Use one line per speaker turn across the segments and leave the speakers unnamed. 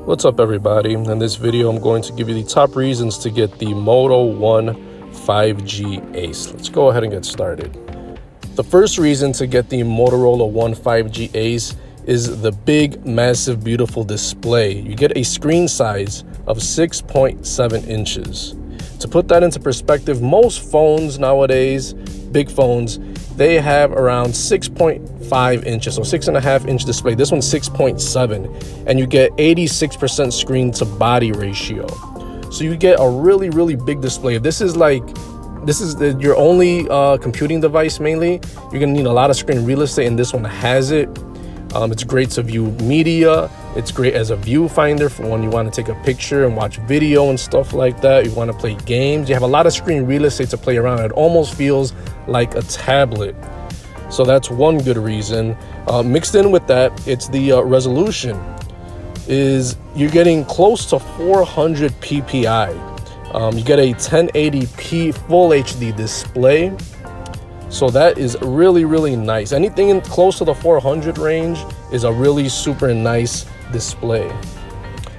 What's up everybody? In this video I'm going to give you the top reasons to get the Moto One 5G Ace. Let's go ahead and get started. The first reason to get the Motorola One 5G Ace is the big, massive, beautiful display. You get a screen size of 6.7 inches. To put that into perspective, most phones nowadays, big phones, they have around 6.5 inches, so 6.5 inch display. This one's 6.7, and you get 86% screen to body ratio. So you get a really, really big display. If this is your only computing device mainly, you're gonna need a lot of screen real estate, and this one has it. It's great to view media. It's great as a viewfinder for when you want to take a picture and watch video and stuff like that. You want to play games. You have a lot of screen real estate to play around. It almost feels like a tablet. So that's one good reason. Mixed in with that, it's the resolution. You're getting close to 400 ppi. You get a 1080p full HD display. So that is really, really nice. Anything close to the 400 range is a really super nice display.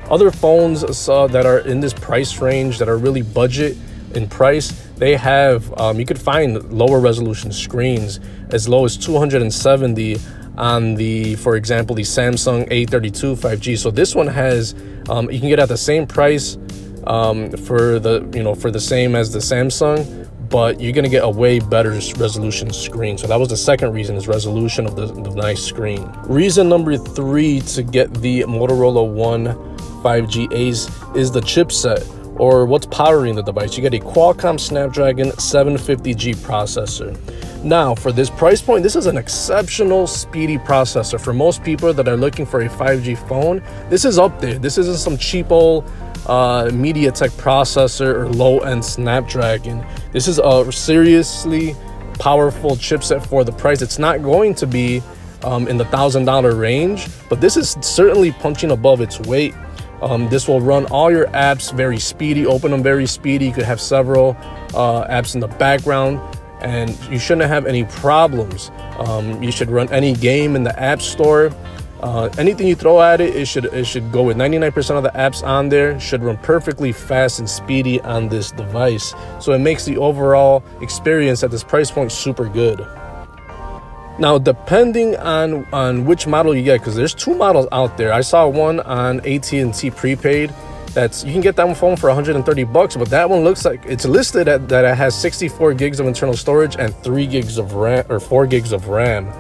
Other phones that are in this price range that are really budget in price, they have, you could find lower resolution screens as low as 270 on the, for example, the Samsung A32 5G. So this one has, you can get at the same price for the same as the Samsung, but you're gonna get a way better resolution screen. So that was the second reason, is resolution of the nice screen. Reason number 3 to get the Motorola One 5G Ace is the chipset, or what's powering the device. You get a Qualcomm Snapdragon 750G processor. Now, for this price point, this is an exceptional speedy processor. For most people that are looking for a 5G phone, this is up there. This isn't some cheap old MediaTek processor or low-end Snapdragon. This is a seriously powerful chipset for the price. It's not going to be in the $1,000 range, but this is certainly punching above its weight. This will run all your apps very speedy, open them very speedy. You could have several apps in the background, and you shouldn't have any problems. You should run any game in the App Store. Anything you throw at it, it should go with 99% of the apps on there. Should run perfectly fast and speedy on this device. So it makes the overall experience at this price point super good. Now, depending on which model you get, because there's 2 models out there. I saw one on AT&T prepaid. You can get that phone for 130 bucks, but that one looks like it's listed that it has 64 gigs of internal storage and 3 gigs of RAM, or 4 gigs of RAM.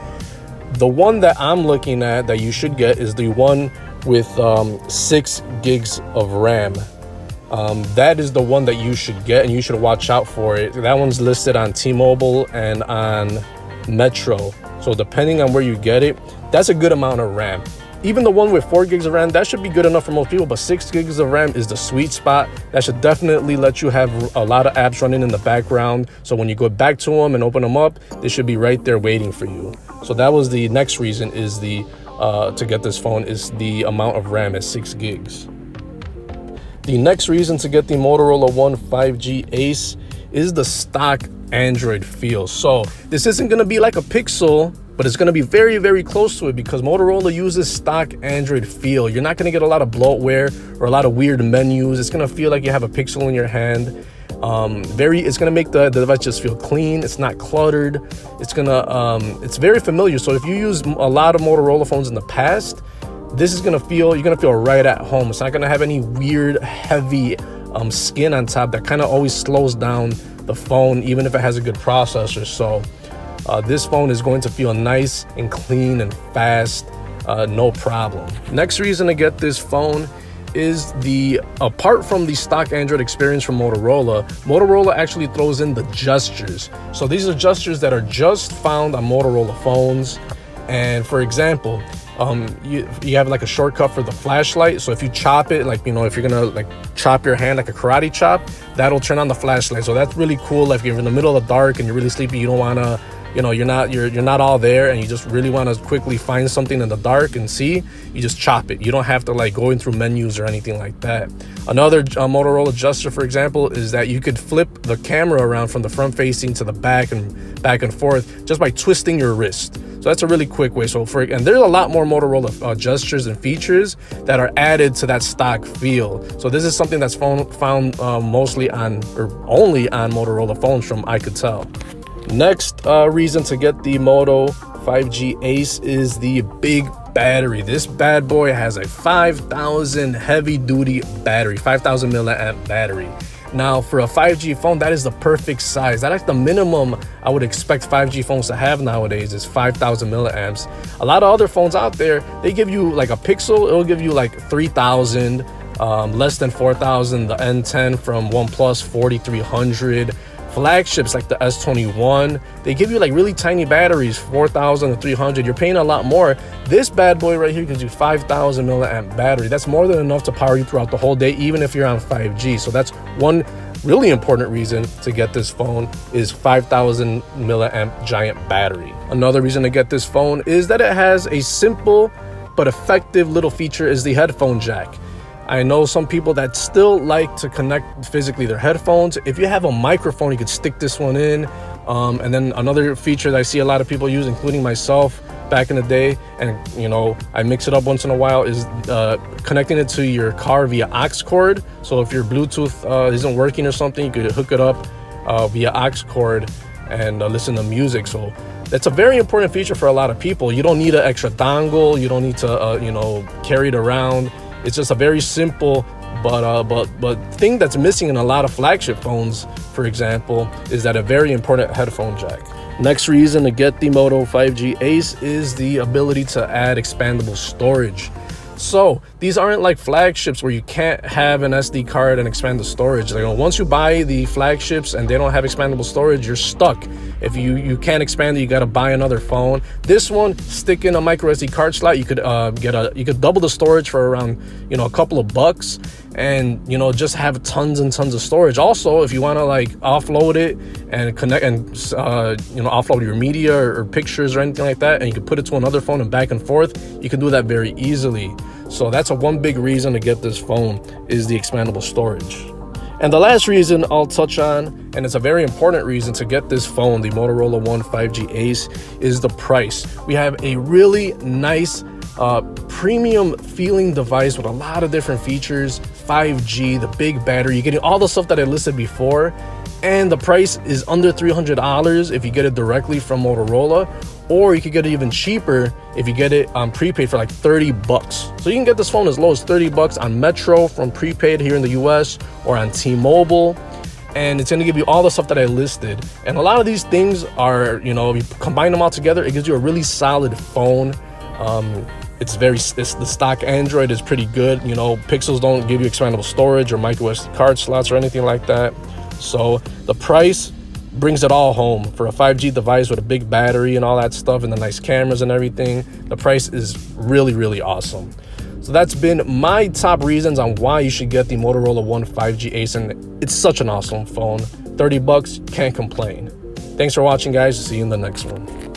The one that I'm looking at that you should get is the one with 6 gigs of RAM. That is the one that you should get, and you should watch out for it. That one's listed on T-Mobile and on Metro. So depending on where you get it, that's a good amount of RAM. Even the one with 4 gigs of RAM, that should be good enough for most people, but 6 gigs of RAM is the sweet spot. That should definitely let you have a lot of apps running in the background. So when you go back to them and open them up, they should be right there waiting for you. So that was the next reason, is to get this phone, is the amount of RAM at 6 gigs. The next reason to get the Motorola One 5G Ace is the stock Android feel. So this isn't gonna be like a Pixel, but it's gonna be very, very close to it, because Motorola uses stock Android feel. You're not gonna get a lot of bloatware or a lot of weird menus. It's gonna feel like you have a Pixel in your hand. It's gonna make the device just feel clean. It's not cluttered. It's very familiar. So if you use a lot of Motorola phones in the past, you're gonna feel right at home. It's not gonna have any weird, heavy skin on top that kind of always slows down the phone, even if it has a good processor. So this phone is going to feel nice and clean and fast, no problem. Next reason to get this phone is apart from the stock Android experience from Motorola actually throws in the gestures. So these are gestures that are just found on Motorola phones. And for example, you have like a shortcut for the flashlight. So if you chop it, if you're gonna like chop your hand like a karate chop, that'll turn on the flashlight. So that's really cool. If you're in the middle of the dark and you're really sleepy, you don't wanna you know, you're not all there and you just really want to quickly find something in the dark and see, you just chop it. You don't have to like going through menus or anything like that. Another Motorola adjuster, for example, is that you could flip the camera around from the front facing to the back and forth just by twisting your wrist. So that's a really quick way. And there's a lot more Motorola gestures and features that are added to that stock feel. So this is something that's found mostly on, or only on, Motorola phones from I could tell. Next reason to get the Moto 5G Ace is the big battery. This bad boy has a 5,000 heavy duty battery, 5,000 milliamp battery. Now for a 5G phone, that is the perfect size. That's the minimum I would expect 5G phones to have nowadays, is 5,000 milliamps. A lot of other phones out there, they give you like a Pixel, it'll give you like 3,000, less than 4,000. The N10 from OnePlus, 4,300. Flagships like the S21, they give you like really tiny batteries, 4,000 to 300. You're paying a lot more. This bad boy right here gives you 5,000 milliamp battery. That's more than enough to power you throughout the whole day, even if you're on 5G. So that's one really important reason to get this phone, is 5,000 milliamp giant battery. Another reason to get this phone is that it has a simple but effective little feature, is the headphone jack. I know some people that still like to connect physically their headphones. If you have a microphone, you could stick this one in. And then another feature that I see a lot of people use, including myself back in the day, and you know, I mix it up once in a while, is connecting it to your car via aux cord. So if your Bluetooth isn't working or something, you could hook it up via aux cord and listen to music. So that's a very important feature for a lot of people. You don't need an extra dongle. You don't need to you know, carry it around. It's just a very simple but thing that's missing in a lot of flagship phones, for example, is that a very important headphone jack. Next reason to get the Moto 5G Ace is the ability to add expandable storage. So these aren't like flagships where you can't have an SD card and expand the storage. Like, once you buy the flagships and they don't have expandable storage, you're stuck. If you can't expand it, you got to buy another phone. This one, stick in a micro SD card slot. You could you could double the storage for around, you know, a couple of bucks, and you know, just have tons and tons of storage. Also, if you want to like offload it and connect and you know, offload your media or pictures or anything like that, and you can put it to another phone and back and forth, you can do that very easily. So that's one big reason to get this phone, is the expandable storage. And the last reason I'll touch on, and it's a very important reason to get this phone, the Motorola One 5G Ace, is the price. We have a really nice premium feeling device with a lot of different features, 5G, the big battery, you're getting all the stuff that I listed before, and the price is under $300 if you get it directly from Motorola, or you could get it even cheaper if you get it prepaid for like 30 bucks. So you can get this phone as low as 30 bucks on Metro from prepaid here in the US, or on T-Mobile, and it's going to give you all the stuff that I listed. And a lot of these things are, you know, you combine them all together, it gives you a really solid phone. The stock Android is pretty good. You know, Pixels don't give you expandable storage or micro SD card slots or anything like that. So the price brings it all home. For a 5G device with a big battery and all that stuff, and the nice cameras and everything, the price is really, really awesome. So that's been my top reasons on why you should get the Motorola One 5G Ace, and it's such an awesome phone. 30 bucks, can't complain. Thanks for watching, guys. See you in the next one.